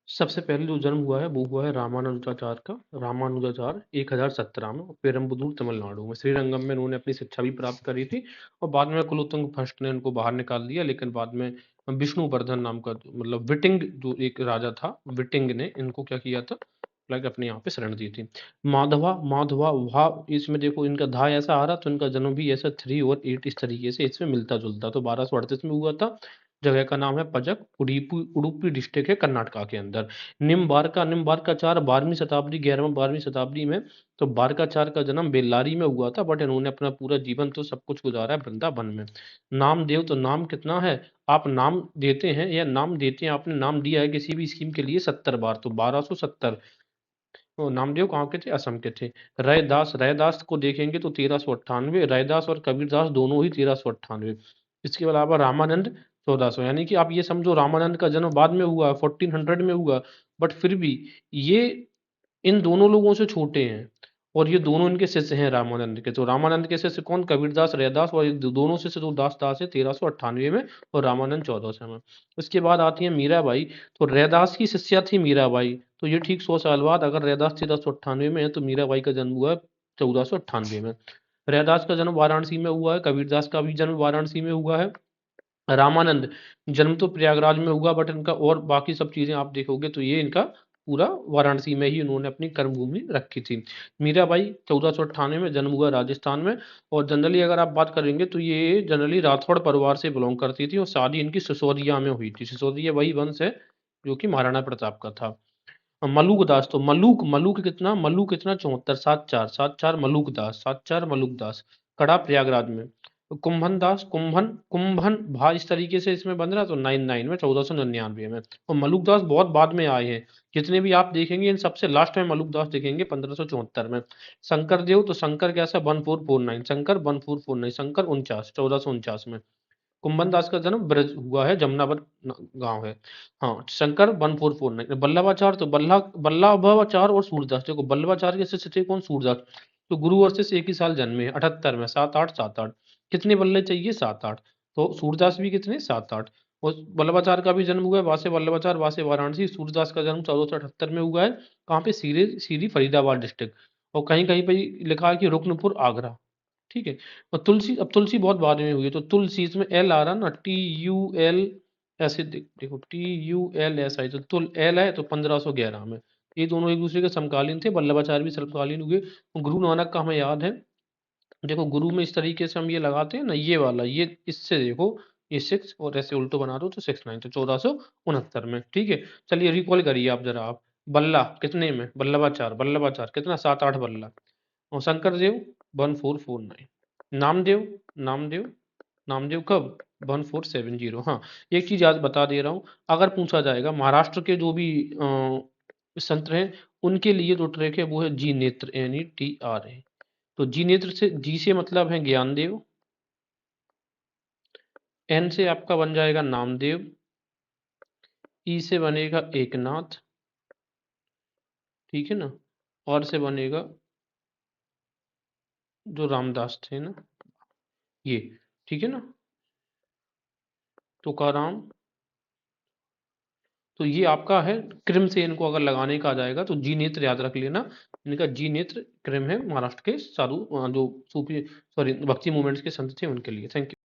सबसे पहले जो जन्म हुआ है वो हुआ है रामानुजाचार्य का। रामानुजाचार्य 1017 में पेरम्बदूर तमिलनाडु में श्रीरंगम में उन्होंने अपनी शिक्षा भी प्राप्त करी थी। और बाद में कुलोत्तुंग फर्स्ट ने उनको बाहर निकाल दिया, लेकिन बाद में विष्णुवर्धन नाम का मतलब विटिंग जो एक राजा था, विटिंग ने इनको क्या किया था, लाइक अपने यहाँ पे शरण दी थी। माधवा माधवा वहा, इसमें देखो इनका धा ऐसा आ रहा, तो इनका जन्म भी ऐसा 3 और 8 इस तरीके से इसमें मिलता जुलता। तो 1238 में हुआ था। जगह का नाम है पजक, उडुपी उडुपी डिस्ट्रिक्ट है कर्नाटका के अंदर। निम्बार्काचार्य 12वीं शताब्दी 11वीं 12वीं शताब्दी में। तो बारकाचार्य का जन्म बेल्लारी में हुआ था, बट इन्होंने अपना पूरा जीवन तो सब कुछ गुजारा है वृंदावन में। नामदेव, तो नाम कितना है, आप नाम देते हैं या नाम देते हैं, आपने नाम दिया है किसी भी स्कीम के लिए 70 बार, तो 1270। तो नामदेव कहाँ के थे, असम के थे। रैदास, रैदास को देखेंगे तो 1398, रैदास और कबीरदास दोनों ही 1398। इसके अलावा रामानंद 1400, यानी कि आप ये समझो रामानंद का जन्म बाद में हुआ, 1400 में हुआ, बट फिर भी ये इन दोनों लोगों से छोटे हैं। और ये दोनों इनके शिष्य हैं रामानंद के। तो रामानंद के शिष्य कौन, कबीरदास, रैदास, और ये दोनों शिष्य तो दास दास है 1398 में, और रामानंद 1400 में। इसके बाद आती है मीराबाई। तो रैदास की शिष्या थी मीराबाई। तो ये ठीक 100 साल बाद, अगर रैदास 1398 में है तो मीराबाई का जन्म हुआ है 1498 में। रैदास का जन्म वाराणसी में हुआ है, कबीरदास का भी जन्म वाराणसी में हुआ है। रामानंद जन्म तो प्रयागराज में हुआ, बट इनका और बाकी सब चीजें आप देखोगे तो ये इनका पूरा वाराणसी में ही उन्होंने अपनी कर्मभूमि रखी थी। मीराबाई 1498 में जन्म हुआ राजस्थान में। और जनरली अगर आप बात करेंगे तो ये जनरली राठौड़ परिवार से बिलोंग करती थी, और शादी इनकी सिसोदिया में हुई थी। सिसोदिया वही वंश है जो कि महाराणा प्रताप का था। मलूक दास, तो मलूक मलूक कितना 74, 74 मलूक दास, 74 मलूक दास, कड़ा प्रयागराज में। तो कुंभन दास, कुंभन कुंभन भा इस तरीके से इसमें बन रहा, तो 99 में 1499 में। और मलूक दास बहुत बाद में आए हैं। जितने भी आप देखेंगे इन सबसे लास्ट में मलूक दास देखेंगे 1574 में। शंकर देव, तो शंकर कैसा 1449, शंकर 1449, शंकर 1449 में। कुंभन दास का जन्म ब्रज हुआ है, जमुनावर गांव है। हाँ, शंकर 1449। बल्लभाचार्य, तो बल्लभाचार्य और सूरदास, देखो बल्लभाचार्य के शिष्य थे कौन, सूरदास। तो गुरु और शिष्य एक ही साल जन्मे, 78 में, 7 8 कितने बल्ले चाहिए, 7 8। तो सूरदास भी कितने, 7 8। और वल्लभाचार्य का भी जन्म हुआ है, वासे वल्लभाचार्य, वासे वाराणसी। सूरदास का जन्म 1478 में हुआ है। कहाँ पे, सीरी सीरी फरीदाबाद डिस्ट्रिक्ट। और कहीं कहीं पे लिखा है कि रुकनपुर आगरा। ठीक है। और तुलसी, अब तुलसी बहुत बाद में हुई है, तो तुलसी इसमें एल आ रहा ना, TUL, ऐसे देखो TULSI, तो तुल एल है तो 1511 में। ये दोनों एक दूसरे के समकालीन थे। वल्लभाचार्य भी समकालीन हुए। गुरु नानक का हमें याद है, देखो गुरु में इस तरीके से हम ये लगाते हैं ना, ये वाला, ये इससे देखो, ये 6 और ऐसे उल्टो बना दो तो 6 9, तो 1469 में। ठीक है। चलिए रिकॉल करिए आप जरा आप। बल्ला कितने में, वल्लभाचार्य कितना, 7 8 बल्ला। और शंकरदेव 1449। नामदेव, नामदेव नामदेव कब, 1470। हाँ, एक चीज आज बता दे रहा हूँ, अगर पूछा जाएगा महाराष्ट्र के जो भी संत हैं, उनके लिए जो ट्रैक है वो है जी नेत्र, NETR है। तो जी नेत्र से, जी से मतलब है ज्ञानदेव, N से आपका बन जाएगा नामदेव, E से बनेगा एकनाथ, ठीक है ना, और से बनेगा जो रामदास थे ना, ये, ठीक है ना, तुकाराम। तो ये आपका है क्रम से, इनको अगर लगाने का आ जाएगा तो जी नेत्र याद रख लेना। इनका जी नेत्र क्रम है, महाराष्ट्र के साधु जो सूफी, सॉरी भक्ति मूवमेंट्स के संत थे उनके लिए। Thank you.